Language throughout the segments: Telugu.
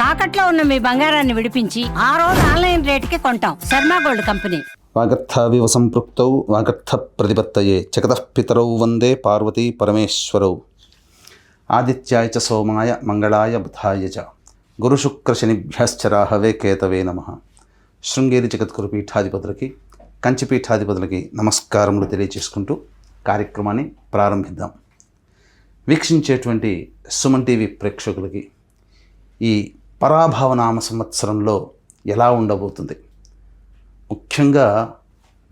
తాకట్లో ఉన్న మీ బంగారాన్ని విడిపించి ఆ రోజు ఆన్లైన్ రేటుకి కొంటాం. Sharma gold company. వాగర్థావివ సంపృక్తౌ వాగర్థ ప్రతిపత్తయే జగతః పితరౌ వందే పార్వతీ పరమేశ్వరౌ. ఆదిత్యాయ చ సోమాయ మంగళాయ బుధాయ చ గురుశుక్రశనిభ్యశ్చ రాహవే కేతవే నమః. శృంగేరి జగద్గురు పీఠాధిపతులకి, కంచి పీఠాధిపతులకి నమస్కారములు తెలియజేసుకుంటూ కార్యక్రమాన్ని ప్రారంభిద్దాం. వీక్షించేటువంటి సుమన్ టీవీ ప్రేక్షకులకి ఈ పరాభవనామ సంవత్సరంలో ఎలా ఉండబోతుంది, ముఖ్యంగా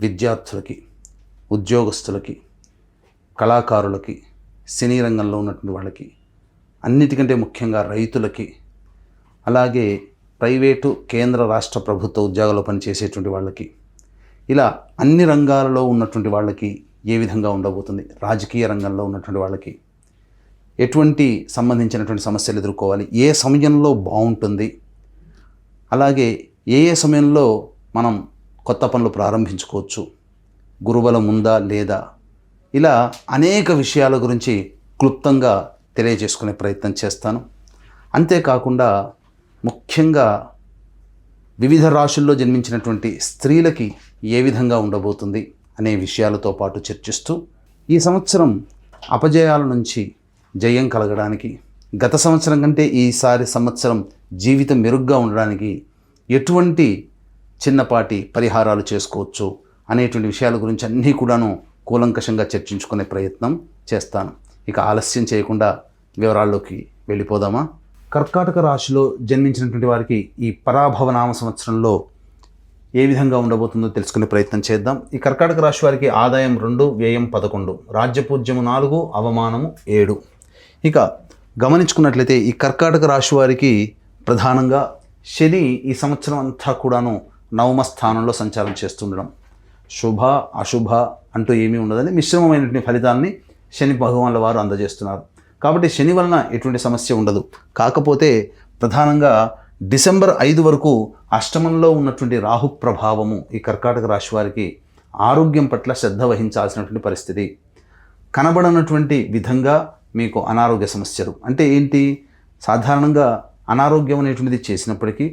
విద్యార్థులకి, ఉద్యోగస్తులకి, కళాకారులకి, సినీ రంగంలో ఉన్నటువంటి వాళ్ళకి, అన్నిటికంటే ముఖ్యంగా రైతులకి, అలాగే ప్రైవేటు కేంద్ర రాష్ట్ర ప్రభుత్వ ఉద్యోగాల్లో పనిచేసేటువంటి వాళ్ళకి, ఇలా అన్ని రంగాలలో ఉన్నటువంటి వాళ్ళకి ఏ విధంగా ఉండబోతుంది, రాజకీయ రంగంలో ఉన్నటువంటి వాళ్ళకి ఎటువంటి సంబంధించినటువంటి సమస్యలు ఎదుర్కోవాలి, ఏ సమయంలో బాగుంటుంది, అలాగే ఏ సమయంలో మనం కొత్త పనులు ప్రారంభించుకోవచ్చు, గురుబలం ఉందా లేదా, ఇలా అనేక విషయాల గురించి క్లుప్తంగా తెలియజేసుకునే ప్రయత్నం చేస్తాను. అంతేకాకుండా ముఖ్యంగా వివిధ రాశుల్లో జన్మించినటువంటి స్త్రీలకి ఏ విధంగా ఉండబోతుంది అనే విషయాలతో పాటు చర్చిస్తూ ఈ సంవత్సరం అపజయాల నుంచి జయం కలగడానికి, గత సంవత్సరం కంటే ఈసారి సంవత్సరం జీవితం మెరుగ్గా ఉండడానికి ఎటువంటి చిన్నపాటి పరిహారాలు చేసుకోవచ్చు అనేటువంటి విషయాల గురించి అన్నీ కూడాను కూలంకషంగా చర్చించుకునే ప్రయత్నం చేస్తాను. ఇక ఆలస్యం చేయకుండా వివరాల్లోకి వెళ్ళిపోదామా. కర్కాటక రాశిలో జన్మించినటువంటి వారికి ఈ పరాభవనామ సంవత్సరంలో ఏ విధంగా ఉండబోతుందో తెలుసుకునే ప్రయత్నం చేద్దాం. ఈ కర్కాటక రాశి వారికి ఆదాయం 2, వ్యయం 11, రాజ్యపూజ్యము 4, అవమానము 7. ఇక గమనించుకున్నట్లయితే ఈ కర్కాటక రాశి వారికి ప్రధానంగా శని ఈ సంవత్సరం అంతా కూడాను నవమ స్థానంలో సంచారం చేస్తుండడం, శుభ అశుభ అంటూ ఏమీ ఉండదని మిశ్రమమైనటువంటి ఫలితాన్ని శని భగవానుల వారు అందజేస్తున్నారు. కాబట్టి శని వలన ఎటువంటి సమస్య ఉండదు. కాకపోతే ప్రధానంగా డిసెంబర్ 5 వరకు అష్టమంలో ఉన్నటువంటి రాహు ప్రభావము ఈ కర్కాటక రాశి వారికి ఆరోగ్యం పట్ల శ్రద్ధ వహించాల్సినటువంటి పరిస్థితి. కనబడనటువంటి విధంగా మీకు అనారోగ్య సమస్యలు అంటే ఏంటి, సాధారణంగా అనారోగ్యం అనేటువంటిది చేసినప్పటికీ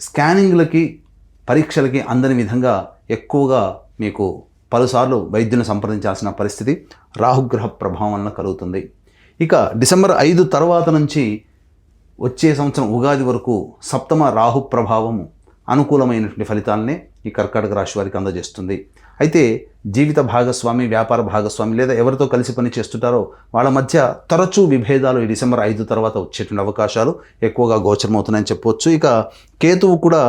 స్కానింగ్లకి, పరీక్షలకి అందని విధంగా ఎక్కువగా మీకు పలుసార్లు వైద్యుని సంప్రదించాల్సిన పరిస్థితి రాహుగ్రహ ప్రభావం వలన కలుగుతుంది. ఇక డిసెంబర్ 5 తర్వాత నుంచి వచ్చే సంవత్సరం ఉగాది వరకు సప్తమ రాహు ప్రభావము అనుకూలమైనటువంటి ఫలితాలనే ఈ కర్కాటక రాశి వారికి అందజేస్తుంది. అయితే జీవిత భాగస్వామి, వ్యాపార భాగస్వామి లేదా ఎవరితో కలిసి పని చేస్తుంటారో వాళ్ళ మధ్య తరచూ విభేదాలు ఈ డిసెంబర్ 5 తర్వాత వచ్చేటువంటి అవకాశాలు ఎక్కువగా గోచరమవుతున్నాయని చెప్పవచ్చు. ఇక కేతువు కూడా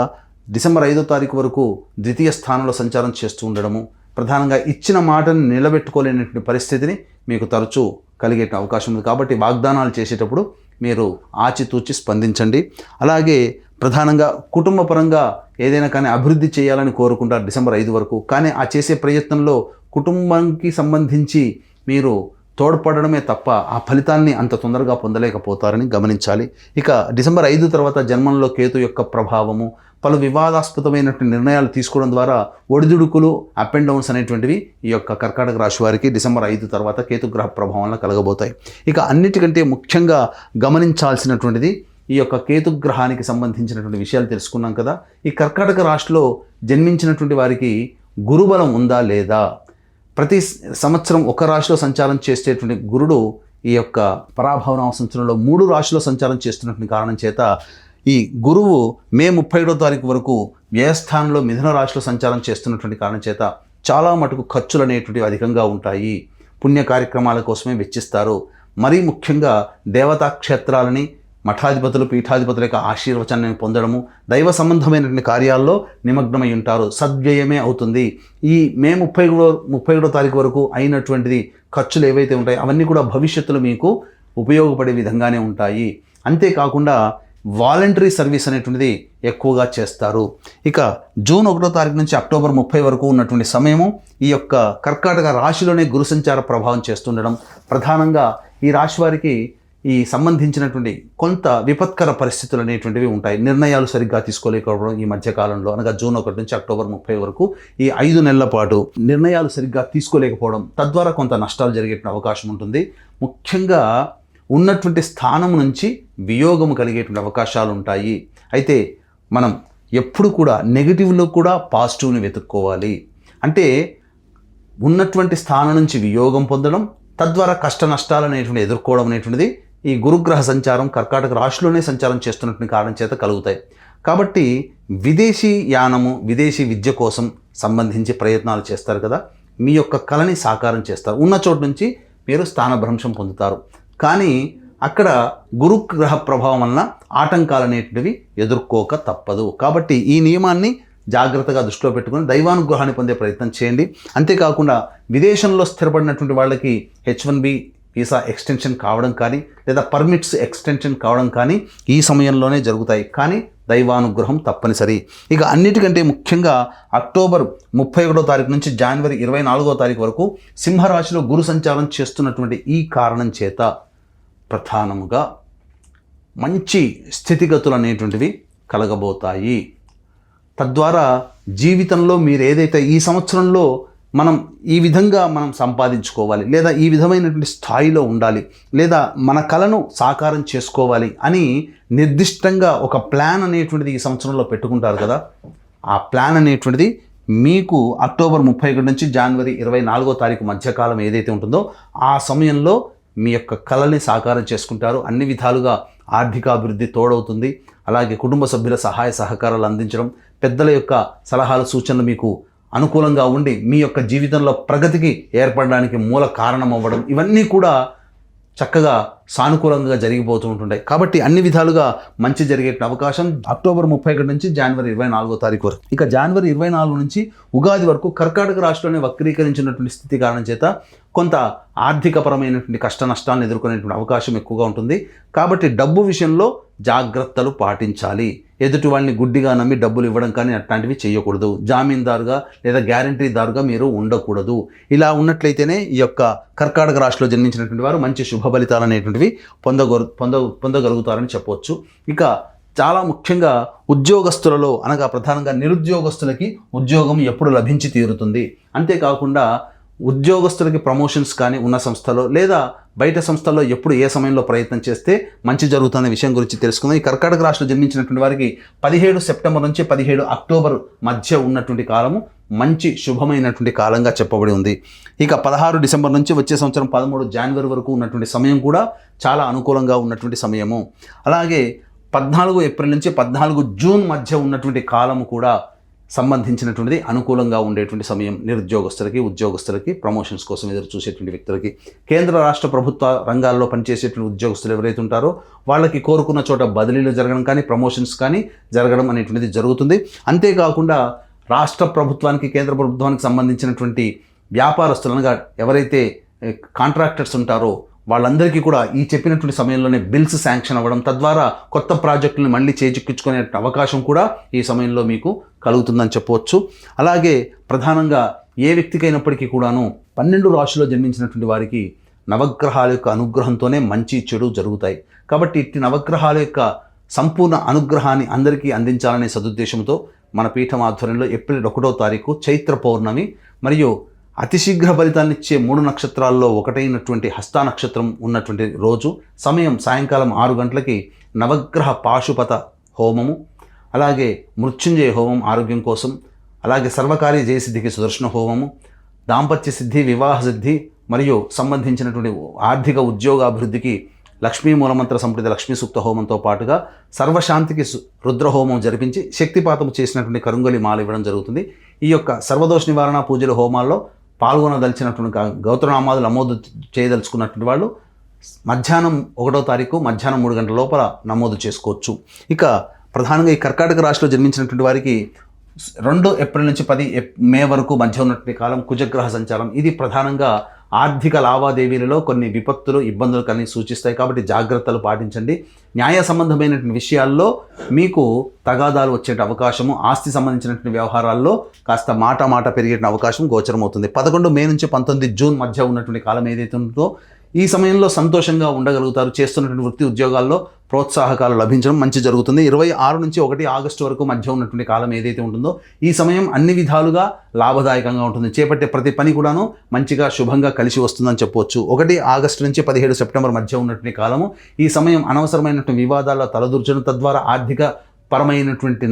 డిసెంబర్ 5వ తారీఖు వరకు ద్వితీయ స్థానంలో సంచారం చేస్తూ ఉండడము ప్రధానంగా ఇచ్చిన మాటను నిలబెట్టుకోలేనటువంటి పరిస్థితిని మీకు తరచూ కలిగే అవకాశం ఉంది. కాబట్టి వాగ్దానాలు చేసేటప్పుడు మీరు ఆచితూచి స్పందించండి. అలాగే ప్రధానంగా కుటుంబ పరంగా ఏదైనా కానీ అభివృద్ధి చేయాలని కోరుకుంటారు డిసెంబర్ 5 వరకు. కానీ ఆ చేసే ప్రయత్నంలో కుటుంబానికి సంబంధించి మీరు తోడ్పడడమే తప్ప ఆ ఫలితాన్ని అంత తొందరగా పొందలేకపోతారని గమనించాలి. ఇక డిసెంబర్ 5 తర్వాత జన్మంలో కేతు యొక్క ప్రభావము, పలు వివాదాస్పదమైనటువంటి నిర్ణయాలు తీసుకోవడం ద్వారా ఒడిదుడుకులు, అప్ అండ్ డౌన్స్ అనేటువంటివి ఈ యొక్క కర్కాటక రాశి వారికి డిసెంబర్ 5 తర్వాత కేతుగ్రహ ప్రభావంలో కలగబోతాయి. ఇక అన్నిటికంటే ముఖ్యంగా గమనించాల్సినటువంటిది ఈ యొక్క కేతుగ్రహానికి సంబంధించినటువంటి విషయాలు తెలుసుకున్నాం కదా. ఈ కర్కాటక రాశిలో జన్మించినటువంటి వారికి గురుబలం ఉందా లేదా, ప్రతి సంవత్సరం ఒక రాశిలో సంచారం చేసేటువంటి గురుడు ఈ యొక్క పరాభవనామ సంవత్సరంలో 3 రాశిలో సంచారం చేస్తున్నటువంటి కారణం చేత ఈ గురువు మే 31వ తారీఖు వరకు వ్యయస్థానంలో మిథున రాశిలో సంచారం చేస్తున్నటువంటి కారణం చేత చాలా మటుకు ఖర్చులు అనేటువంటివి అధికంగా ఉంటాయి. పుణ్య కార్యక్రమాల కోసమే వెచ్చిస్తారు. మరీ ముఖ్యంగా దేవతా క్షేత్రాలని, మఠాధిపతులు, పీఠాధిపతుల యొక్క ఆశీర్వచనాన్ని పొందడము, దైవ సంబంధమైనటువంటి కార్యాల్లో నిమగ్నమై ఉంటారు. సద్వ్యయమే అవుతుంది. ఈ మే 31వ తారీఖు వరకు అయినటువంటిది ఖర్చులు ఏవైతే ఉంటాయో అవన్నీ కూడా భవిష్యత్తులో మీకు ఉపయోగపడే విధంగానే ఉంటాయి. అంతేకాకుండా వాలంటరీ సర్వీస్ అనేటువంటిది ఎక్కువగా చేస్తారు. ఇక జూన్ 1వ తారీఖు నుంచి అక్టోబర్ 30 వరకు ఉన్నటువంటి సమయము ఈ యొక్క కర్కాటక రాశిలోనే గురు సంచార ప్రభావం చేస్తుండడం ప్రధానంగా ఈ రాశి వారికి ఈ సంబంధించినటువంటి కొంత విపత్కర పరిస్థితులు అనేటువంటివి ఉంటాయి. నిర్ణయాలు సరిగ్గా తీసుకోలేకపోవడం ఈ మధ్యకాలంలో, అనగా జూన్ 1 నుంచి అక్టోబర్ 30 వరకు ఈ 5 నెలల పాటు నిర్ణయాలు సరిగ్గా తీసుకోలేకపోవడం, తద్వారా కొంత నష్టాలు జరిగే అవకాశం ఉంటుంది. ముఖ్యంగా ఉన్నటువంటి స్థానం నుంచి వియోగము కలిగేటువంటి అవకాశాలు ఉంటాయి. అయితే మనం ఎప్పుడు కూడా నెగిటివ్లో కూడా పాజిటివ్ని వెతుక్కోవాలి. అంటే ఉన్నటువంటి స్థానం నుంచి వియోగం పొందడం, తద్వారా కష్ట నష్టాలు అనేటువంటి ఎదుర్కోవడం అనేటువంటిది ఈ గురుగ్రహ సంచారం కర్కాటక రాశిలోనే సంచారం చేస్తున్నటువంటి కారణం చేత కలుగుతాయి. కాబట్టి విదేశీ యానము, విదేశీ విద్య కోసం సంబంధించి ప్రయత్నాలు చేస్తారు కదా, మీ యొక్క కళని సాకారం చేస్తారు. ఉన్న చోటు నుంచి మీరు స్థానభ్రంశం పొందుతారు. కానీ అక్కడ గురుగ్రహ ప్రభావం వలన ఆటంకాలు అనేటివి ఎదుర్కోక తప్పదు. కాబట్టి ఈ నియమాన్ని జాగ్రత్తగా దృష్టిలో పెట్టుకొని దైవానుగ్రహాన్ని పొందే ప్రయత్నం చేయండి. అంతేకాకుండా విదేశంలో స్థిరపడినటువంటి వాళ్ళకి H1B వీసా ఎక్స్టెన్షన్ కావడం కానీ లేదా పర్మిట్స్ ఎక్స్టెన్షన్ కావడం కానీ ఈ సమయంలోనే జరుగుతాయి. కానీ దైవానుగ్రహం తప్పనిసరి. ఇక అన్నిటికంటే ముఖ్యంగా అక్టోబర్ 31వ తారీఖు నుంచి జనవరి 24వ తారీఖు వరకు సింహరాశిలో గురు సంచారం చేస్తున్నటువంటి ఈ కారణం చేత ప్రధానముగా మంచి స్థితిగతులు అనేటువంటివి కలగబోతాయి. తద్వారా జీవితంలో మీరు ఏదైతే ఈ సంవత్సరంలో మనం ఈ విధంగా మనం సంపాదించుకోవాలి, లేదా ఈ విధమైనటువంటి స్థాయిలో ఉండాలి, లేదా మన కళను సాకారం చేసుకోవాలి అని నిర్దిష్టంగా ఒక ప్లాన్ అనేటువంటిది ఈ సంవత్సరంలో పెట్టుకుంటారు కదా, ఆ ప్లాన్ అనేటువంటిది మీకు అక్టోబర్ 31 నుంచి జనవరి 24వ తారీఖు మధ్యకాలం ఏదైతే ఉంటుందో ఆ సమయంలో మీ యొక్క కళని సాకారం చేసుకుంటారు. అన్ని విధాలుగా ఆర్థికాభివృద్ధి తోడవుతుంది. అలాగే కుటుంబ సభ్యుల సహాయ సహకారాలు అందించడం, పెద్దల యొక్క సలహాలు సూచనలు మీకు అనుకూలంగా ఉండి మీ యొక్క జీవితంలో ప్రగతికి ఏర్పడడానికి మూల కారణం అవ్వడం, ఇవన్నీ కూడా చక్కగా సానుకూలంగా జరిగిపోతూ ఉంటుంటాయి. కాబట్టి అన్ని విధాలుగా మంచి జరిగే అవకాశం అక్టోబర్ 31 నుంచి జనవరి 24వ తారీఖు వరకు. ఇక జనవరి 24 నుంచి ఉగాది వరకు కర్కాటక రాశిలోనే వక్రీకరించినటువంటి స్థితి కారణం చేత కొంత ఆర్థికపరమైనటువంటి కష్ట నష్టాలను ఎదుర్కొనేటువంటి అవకాశం ఎక్కువగా ఉంటుంది. కాబట్టి డబ్బు విషయంలో జాగ్రత్తలు పాటించాలి. ఎదుటి వాళ్ళని గుడ్డిగా నమ్మి డబ్బులు ఇవ్వడం కానీ అట్లాంటివి చేయకూడదు. జామీందారుగా లేదా గ్యారంటీదారుగా మీరు ఉండకూడదు. ఇలా ఉన్నట్లయితేనే ఈ యొక్క కర్కాటక రాశిలో జన్మించినటువంటి వారు మంచి శుభ ఫలితాలు అనేటువంటివి పొందగలుగుతారని చెప్పవచ్చు. ఇక చాలా ముఖ్యంగా ఉద్యోగస్తులలో అనగా ప్రధానంగా నిరుద్యోగస్తులకి ఉద్యోగం ఎప్పుడు లభించి తీరుతుంది. అంతేకాకుండా ఉద్యోగస్తులకి ప్రమోషన్స్ కానీ ఉన్న సంస్థలో లేదా బయట సంస్థల్లో ఎప్పుడు ఏ సమయంలో ప్రయత్నం చేస్తే మంచి జరుగుతున్న విషయం గురించి తెలుసుకుందాం. ఈ కర్కాటక రాశిలో జన్మించినటువంటి వారికి 17 సెప్టెంబర్ నుంచి 17 అక్టోబర్ మధ్య ఉన్నటువంటి కాలము మంచి శుభమైనటువంటి కాలంగా చెప్పబడి ఉంది. ఇక 16 డిసెంబర్ నుంచి వచ్చే సంవత్సరం 13 జనవరి వరకు ఉన్నటువంటి సమయం కూడా చాలా అనుకూలంగా ఉన్నటువంటి సమయము. అలాగే 14 ఏప్రిల్ నుంచి 14 జూన్ మధ్య ఉన్నటువంటి కాలము కూడా సంబంధించినటువంటిది అనుకూలంగా ఉండేటువంటి సమయం. నిరుద్యోగస్తులకి, ఉద్యోగస్తులకి, ప్రమోషన్స్ కోసం ఎదురు చూసేటువంటి వ్యక్తులకి, కేంద్ర రాష్ట్ర ప్రభుత్వ రంగాల్లో పనిచేసేటువంటి ఉద్యోగస్తులు ఎవరైతే ఉంటారో వాళ్ళకి కోరుకున్న చోట బదిలీలు జరగడం కానీ ప్రమోషన్స్ కానీ జరగడం అనేటువంటిది జరుగుతుంది. అంతేకాకుండా రాష్ట్ర ప్రభుత్వానికి, కేంద్ర ప్రభుత్వానికి సంబంధించినటువంటి వ్యాపారస్తులు అనగా ఎవరైతే కాంట్రాక్టర్స్ ఉంటారో వాళ్ళందరికీ కూడా ఈ చెప్పినటువంటి సమయంలోనే బిల్స్ శాంక్షన్ అవ్వడం, తద్వారా కొత్త ప్రాజెక్టులను మళ్ళీ చేజిక్కించుకునే అవకాశం కూడా ఈ సమయంలో మీకు కలుగుతుందని చెప్పవచ్చు. అలాగే ప్రధానంగా ఏ వ్యక్తికైనప్పటికీ కూడాను 12 రాశిలో జన్మించినటువంటి వారికి నవగ్రహాల యొక్క అనుగ్రహంతోనే మంచి చెడు జరుగుతాయి. కాబట్టి ఇట్టి నవగ్రహాల యొక్క సంపూర్ణ అనుగ్రహాన్ని అందరికీ అందించాలనే సదుద్దేశంతో మన పీఠం ఆధ్వర్యంలో ఏప్రిల్ 1వ తారీఖు చైత్ర పౌర్ణమి మరియు అతి శీఘ్ర ఫలితాన్ని ఇచ్చే 3 నక్షత్రాల్లో ఒకటైనటువంటి హస్త నక్షత్రం ఉన్నటువంటి రోజు సమయం సాయంకాలం 6 గంటలకి నవగ్రహ పాశుపత హోమము, అలాగే మృత్యుంజయ హోమం ఆరోగ్యం కోసం, అలాగే సర్వకార్య జయసిద్ధికి సుదర్శన హోమము, దాంపత్య సిద్ధి, వివాహ సిద్ధి మరియు సంబంధించినటువంటి ఆర్థిక ఉద్యోగాభివృద్ధికి లక్ష్మీ మూలమంత్ర సంప్రద లక్ష్మీ సూక్త హోమంతో పాటుగా సర్వశాంతికి రుద్రహోమం జరిపించి శక్తిపాతం చేసినటువంటి కరుంగలి మాల ఇవ్వడం జరుగుతుంది. ఈ యొక్క సర్వదోష నివారణ పూజల హోమాల్లో పాల్గొనదలిచినటువంటి గౌత్రనామాదులు నమోదు చేయదలుచుకున్నటువంటి వాళ్ళు మధ్యాహ్నం 1వ తారీఖు మధ్యాహ్నం 3 గంటల లోపల నమోదు చేసుకోవచ్చు. ఇక ప్రధానంగా ఈ కర్కాటక రాశిలో జన్మించినటువంటి వారికి 2 ఏప్రిల్ నుంచి 10 మే వరకు మధ్య ఉన్నటువంటి కాలం కుజగ్రహ సంచారం. ఇది ప్రధానంగా ఆర్థిక లావాదేవీలలో కొన్ని విపత్తులు, ఇబ్బందులు కానీ సూచిస్తాయి. కాబట్టి జాగ్రత్తలు పాటించండి. న్యాయ సంబంధమైనటువంటి విషయాల్లో మీకు తగాదాలు వచ్చే అవకాశము, ఆస్తి సంబంధించినటువంటి వ్యవహారాల్లో కాస్త మాట పెరిగే అవకాశం గోచరమవుతుంది. 11 మే నుంచి 19 జూన్ మధ్య ఉన్నటువంటి కాలం ఏదైతే ఉందో ఈ సమయంలో సంతోషంగా ఉండగలుగుతారు. చేస్తున్నటువంటి వృత్తి ఉద్యోగాల్లో ప్రోత్సాహకాలు లభించడం మంచి జరుగుతుంది. 26 నుంచి 1 ఆగస్టు వరకు మధ్య ఉన్నటువంటి కాలం ఏదైతే ఉంటుందో ఈ సమయం అన్ని విధాలుగా లాభదాయకంగా ఉంటుంది. చేపట్టే ప్రతి పని కూడాను మంచిగా శుభంగా కలిసి వస్తుందని చెప్పవచ్చు. 1 ఆగస్టు నుంచి 17 సెప్టెంబర్ మధ్య ఉన్నటువంటి కాలము ఈ సమయం అనవసరమైనటువంటి వివాదాల్లో తలదూర్చడం తద్వారా ఆర్థిక పరమైనటువంటి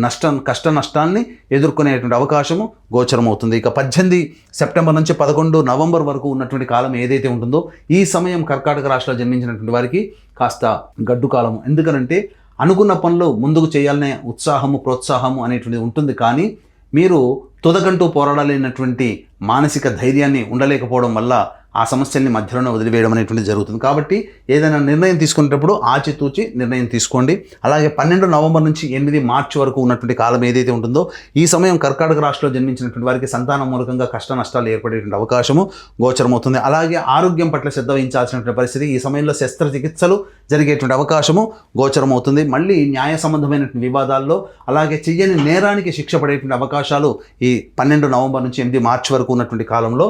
కష్ట నష్టాన్ని ఎదుర్కొనేటువంటి అవకాశము గోచరమవుతుంది. ఇక 18 సెప్టెంబర్ నుంచి 11 నవంబర్ వరకు ఉన్నటువంటి కాలం ఏదైతే ఉంటుందో ఈ సమయం కర్కాటక రాశిలో జన్మించినటువంటి వారికి కాస్త గడ్డు కాలము. ఎందుకనంటే అనుకున్న పనులు ముందుకు చేయాలనే ఉత్సాహము ప్రోత్సాహము అనేటువంటిది ఉంటుంది. కానీ మీరు తుదకంటూ పోరాడలేనటువంటి మానసిక ధైర్యాన్ని ఉండలేకపోవడం వల్ల ఆ సమస్యల్ని మధ్యలోనే వదిలివేయడం అనేటువంటిది జరుగుతుంది. కాబట్టి ఏదైనా నిర్ణయం తీసుకునేటప్పుడు ఆచితూచి నిర్ణయం తీసుకోండి. అలాగే 12 నవంబర్ నుంచి 8 మార్చి వరకు ఉన్నటువంటి కాలం ఏదైతే ఉంటుందో ఈ సమయం కర్కాటక రాశిలో జన్మించినటువంటి వారికి సంతానం మూలకంగా కష్ట నష్టాలు ఏర్పడేటువంటి అవకాశము గోచరమవుతుంది. అలాగే ఆరోగ్యం పట్ల శ్రద్ధ వహించాల్సినటువంటి పరిస్థితి, ఈ సమయంలో శస్త్రచికిత్సలు జరిగేటువంటి అవకాశము గోచరమవుతుంది. మళ్ళీ న్యాయ సంబంధమైనటువంటి వివాదాల్లో అలాగే చెయ్యని నేరానికి శిక్ష పడేటువంటి అవకాశాలు ఈ 12 నవంబర్ నుంచి 8 మార్చి వరకు ఉన్నటువంటి కాలంలో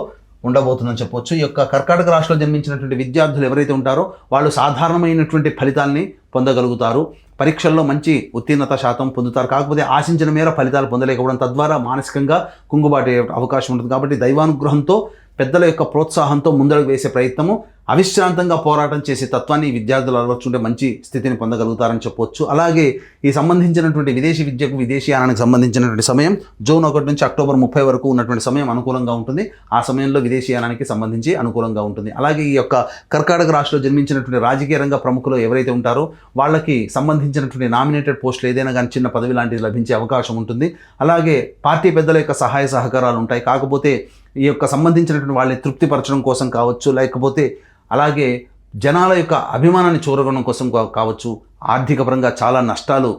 ఉండబోతుందని చెప్పవచ్చు. ఈ యొక్క కర్కాటక రాశిలో జన్మించినటువంటి విద్యార్థులు ఎవరైతే ఉంటారో వాళ్ళు సాధారణమైనటువంటి ఫలితాల్ని పొందగలుగుతారు. పరీక్షల్లో మంచి ఉత్తీర్ణత శాతం పొందుతారు. కాకపోతే ఆశించిన మేర ఫలితాలు పొందలేకపోవడం తద్వారా మానసికంగా కుంగుబాటే అవకాశం ఉంటుంది. కాబట్టి దైవానుగ్రహంతో పెద్దల యొక్క ప్రోత్సాహంతో ముందడుగు వేసే ప్రయత్నము, అవిశ్రాంతంగా పోరాటం చేసే తత్వాన్ని విద్యార్థులు అలవర్చుంటే మంచి స్థితిని పొందగలుగుతారని చెప్పవచ్చు. అలాగే ఈ సంబంధించినటువంటి విదేశీ విద్యకు విదేశీయానానికి సంబంధించినటువంటి సమయం జూన్ 1 నుంచి అక్టోబర్ 30 వరకు ఉన్నటువంటి సమయం అనుకూలంగా ఉంటుంది. ఆ సమయంలో విదేశీయానానికి సంబంధించి అనుకూలంగా ఉంటుంది. అలాగే ఈ యొక్క కర్కాటక రాశిలో జన్మించినటువంటి రాజకీయ రంగ ప్రముఖులు ఎవరైతే ఉంటారో వాళ్ళకి సంబంధించినటువంటి నామినేటెడ్ పోస్టులు ఏదైనా కానీ చిన్న పదవి లాంటిది లభించే అవకాశం ఉంటుంది. అలాగే పార్టీ పెద్దల యొక్క సహాయ సహకారాలు ఉంటాయి. కాకపోతే ఈ యొక్క సంబంధించినటువంటి వాళ్ళని తృప్తిపరచడం కోసం కావచ్చు, లేకపోతే అలాగే జనాల యొక్క అభిమానాన్ని చూరగొనడం కోసం కావచ్చు, ఆర్థిక పరంగా చాలా నష్టాలు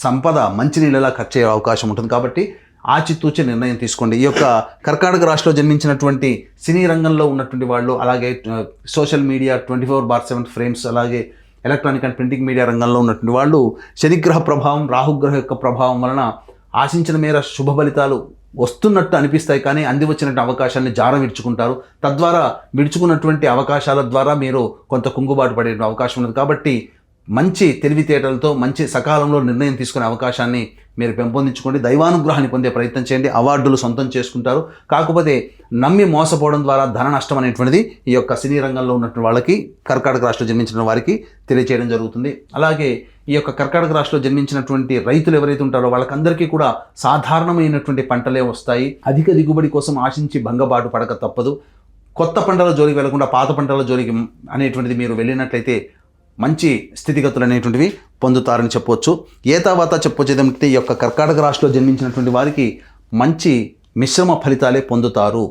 సంపద మంచినీళ్ళలా ఖర్చు అయ్యే అవకాశం ఉంటుంది. కాబట్టి ఆచితూచి నిర్ణయం తీసుకోండి. ఈ యొక్క కర్కాటక రాశిలో జన్మించినటువంటి సినీ రంగంలో ఉన్నటువంటి వాళ్ళు, అలాగే సోషల్ మీడియా 24/7 ఫ్రేమ్స్, అలాగే ఎలక్ట్రానిక్ అండ్ ప్రింటింగ్ మీడియా రంగంలో ఉన్నటువంటి వాళ్ళు శనిగ్రహ ప్రభావం రాహుగ్రహ యొక్క ప్రభావం వలన ఆశించిన మేర శుభ ఫలితాలు వస్తున్నట్టు అనిపిస్తాయి. కానీ అంది వచ్చినట్టు అవకాశాన్ని జార విడుచుకుంటారు. తద్వారా విడుచుకున్నటువంటి అవకాశాల ద్వారా మీరు కొంత కుంగుబాటు పడే అవకాశం ఉన్నది. కాబట్టి మంచి తెలివితేటలతో మంచి సకాలంలో నిర్ణయం తీసుకునే అవకాశాన్ని మీరు పెంపొందించుకోండి. దైవానుగ్రహాన్ని పొందే ప్రయత్నం చేయండి. అవార్డులు సొంతం చేసుకుంటారు. కాకపోతే నమ్మి మోసపోవడం ద్వారా ధన నష్టం అనేటువంటిది ఈ యొక్క సినీ రంగంలో ఉన్నటువంటి వాళ్ళకి కర్కాటక రాశిలో జన్మించిన వారికి తెలియచేయడం జరుగుతుంది. అలాగే ఈ యొక్క కర్కాటక రాశిలో జన్మించినటువంటి రైతులు ఎవరైతే ఉంటారో వాళ్ళకందరికీ కూడా సాధారణమైనటువంటి పంటలే వస్తాయి. అధిక దిగుబడి కోసం ఆశించి భంగబాటు పడక తప్పదు. కొత్త పంటల జోలికి వెళ్లకుండా పాత పంటల జోలికి అనేటువంటిది మీరు వెళ్ళినట్లయితే మంచి స్థితిగతులు అనేటువంటివి పొందుతారని చెప్పవచ్చు. ఏతావాత చెప్పొచ్చు ఏదంటే ఈ యొక్క కర్కాటక రాశిలో జన్మించినటువంటి వారికి మంచి మిశ్రమ ఫలితాలే పొందుతారు.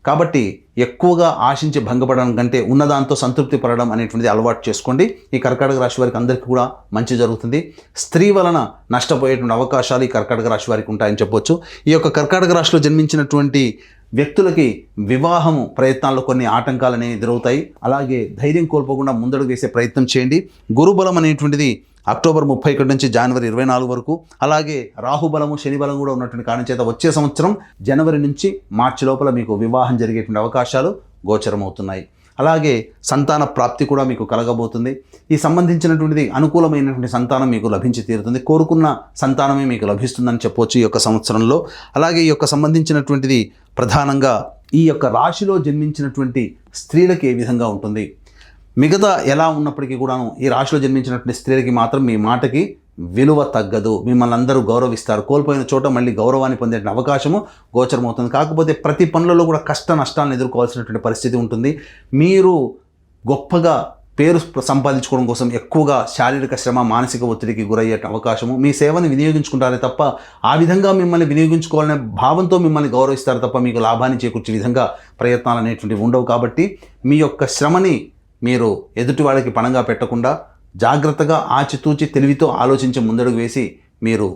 కాబట్టి ఎక్కువగా ఆశించి భంగపడడం కంటే ఉన్నదాంతో సంతృప్తి పడడం అనేటువంటిది అలవాటు చేసుకోండి. ఈ కర్కాటక రాశి వారికి అందరికీ కూడా మంచి జరుగుతుంది. స్త్రీ వలన నష్టపోయేటువంటి అవకాశాలు ఈ కర్కాటక రాశి వారికి ఉంటాయని చెప్పొచ్చు. ఈ యొక్క కర్కాటక రాశిలో జన్మించినటువంటి వ్యక్తులకి వివాహము ప్రయత్నాల్లో కొన్ని ఆటంకాలు అనేవి ఎదురవుతాయి. అలాగే ధైర్యం కోల్పోకుండా ముందడుగు వేసే ప్రయత్నం చేయండి. గురుబలం అనేటువంటిది అక్టోబర్ 31 నుంచి జనవరి 24 వరకు, అలాగే రాహుబలము శని బలం కూడా ఉన్నటువంటి కారణం చేత వచ్చే సంవత్సరం జనవరి నుంచి మార్చి లోపల మీకు వివాహం జరిగేటువంటి అవకాశాలు గోచరమవుతున్నాయి. అలాగే సంతాన ప్రాప్తి కూడా మీకు కలగబోతుంది. ఈ సంబంధించినటువంటిది అనుకూలమైనటువంటి సంతానం మీకు లభించి తీరుతుంది. కోరుకున్న సంతానమే మీకు లభిస్తుందని చెప్పవచ్చు ఈ యొక్క సంవత్సరంలో. అలాగే ఈ యొక్క సంబంధించినటువంటిది ప్రధానంగా ఈ యొక్క రాశిలో జన్మించినటువంటి స్త్రీలకు ఏ విధంగా ఉంటుంది, మిగతా ఎలా ఉన్నప్పటికీ కూడాను ఈ రాశిలో జన్మించినటువంటి స్త్రీలకి మాత్రం మీ మాటకి విలువ తగ్గదు. మిమ్మల్ని అందరూ గౌరవిస్తారు. కోల్పోయిన చోట మళ్ళీ గౌరవాన్ని పొందే అవకాశము గోచరమవుతుంది. కాకపోతే ప్రతి పనులలో కూడా కష్ట నష్టాలను ఎదుర్కోవాల్సినటువంటి పరిస్థితి ఉంటుంది. మీరు గొప్పగా పేరు సంపాదించుకోవడం కోసం ఎక్కువగా శారీరక శ్రమ మానసిక ఒత్తిడికి గురయ్యే అవకాశము, మీ సేవని వినియోగించుకుంటారే తప్ప ఆ విధంగా మిమ్మల్ని వినియోగించుకోవాలనే భావంతో మిమ్మల్ని గౌరవిస్తారు తప్ప మీకు లాభాన్ని చేకూర్చే విధంగా ప్రయత్నాలు అనేటువంటివి ఉండవు. కాబట్టి మీ యొక్క శ్రమని మీరు ఎదుటి వాళ్ళకి పణంగా పెట్టకుండా జాగ్రత్తగా ఆచితూచి తెలివితో ఆలోచించి ముందడుగు వేసి మీరు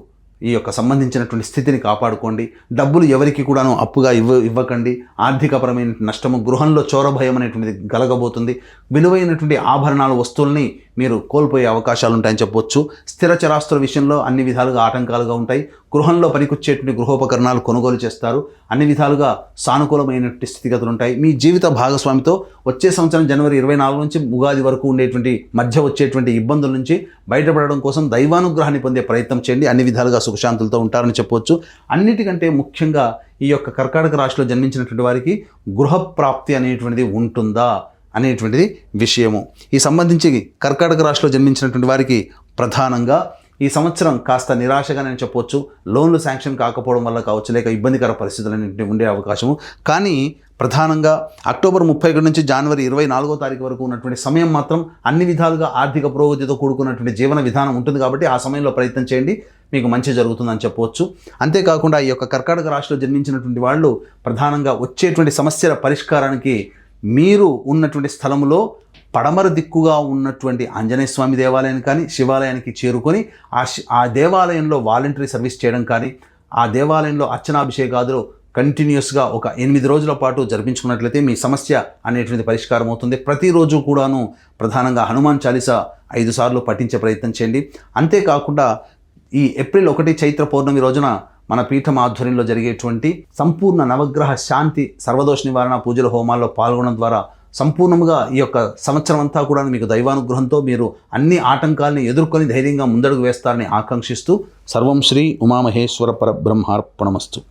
ఈ యొక్క సంబంధించినటువంటి స్థితిని కాపాడుకోండి. డబ్బులు ఎవరికి కూడాను అప్పుగా ఇవ్వకండి. ఆర్థికపరమైన నష్టము, గృహంలో చోర భయం అనేటువంటిది కలగబోతుంది. విలువైనటువంటి ఆభరణాల వస్తువుల్ని మీరు కోల్పోయే అవకాశాలు ఉంటాయని చెప్పవచ్చు. స్థిర చరాస్తుల విషయంలో అన్ని విధాలుగా ఆటంకాలుగా ఉంటాయి. గృహంలో పనికొచ్చేటువంటి గృహోపకరణాలు కొనుగోలు చేస్తారు. అన్ని విధాలుగా సానుకూలమైనటువంటి స్థితిగతులు ఉంటాయి. మీ జీవిత భాగస్వామితో వచ్చే సంవత్సరం జనవరి 24 నుంచి ఉగాది వరకు ఉండేటువంటి మధ్య వచ్చేటువంటి ఇబ్బందుల నుంచి బయటపడడం కోసం దైవానుగ్రహాన్ని పొందే ప్రయత్నం చేయండి. అన్ని విధాలుగా సుఖశాంతులతో ఉంటారని చెప్పవచ్చు. అన్నిటికంటే ముఖ్యంగా ఈ యొక్క కర్కాటక రాశిలో జన్మించినటువంటి వారికి గృహప్రాప్తి అనేటువంటిది ఉంటుందా అనేటువంటిది విషయము. ఈ సంబంధించి కర్కాటక రాశిలో జన్మించినటువంటి వారికి ప్రధానంగా ఈ సంవత్సరం కాస్త నిరాశగా నేను చెప్పవచ్చు. లోన్లు శాంక్షన్ కాకపోవడం వల్ల కావచ్చు, లేక ఇబ్బందికర పరిస్థితులు ఉండే అవకాశము. కానీ ప్రధానంగా అక్టోబర్ 31 నుంచి జనవరి 24వ తారీఖు వరకు ఉన్నటువంటి సమయం మాత్రం అన్ని విధాలుగా ఆర్థిక పురోగతితో కూడుకున్నటువంటి జీవన విధానం ఉంటుంది. కాబట్టి ఆ సమయంలో ప్రయత్నం చేయండి, మీకు మంచి జరుగుతుందని చెప్పవచ్చు. అంతేకాకుండా ఈ యొక్క కర్కాటక రాశిలో జన్మించినటువంటి వాళ్ళు ప్రధానంగా వచ్చేటువంటి సమస్యల పరిష్కారానికి మీరు ఉన్నటువంటి స్థలంలో పడమర దిక్కుగా ఉన్నటువంటి ఆంజనేయ స్వామి దేవాలయాన్ని కానీ శివాలయానికి చేరుకొని ఆ దేవాలయంలో వాలంటరీ సర్వీస్ చేయడం కానీ, ఆ దేవాలయంలో అర్చనాభిషేకాదులు కంటిన్యూస్గా ఒక 8 రోజుల పాటు జరిపించుకున్నట్లయితే మీ సమస్య అనేటువంటి పరిష్కారం అవుతుంది. ప్రతిరోజు కూడాను ప్రధానంగా హనుమాన్ చాలీసా 5 సార్లు పఠించే ప్రయత్నం చేయండి. అంతేకాకుండా ఈ ఏప్రిల్ 1 చైత్ర పౌర్ణమి రోజున మన పీఠం ఆధ్వర్యంలో జరిగేటువంటి సంపూర్ణ నవగ్రహ శాంతి సర్వదోష నివారణ పూజల హోమాల్లో పాల్గొనడం ద్వారా సంపూర్ణంగా ఈ యొక్క సంవత్సరం అంతా కూడా మీకు దైవానుగ్రహంతో మీరు అన్ని ఆటంకాలని ఎదుర్కొని ధైర్యంగా ముందడుగు వేస్తారని ఆకాంక్షిస్తూ సర్వం శ్రీ ఉమామహేశ్వర పరబ్రహ్మార్పణమస్తు.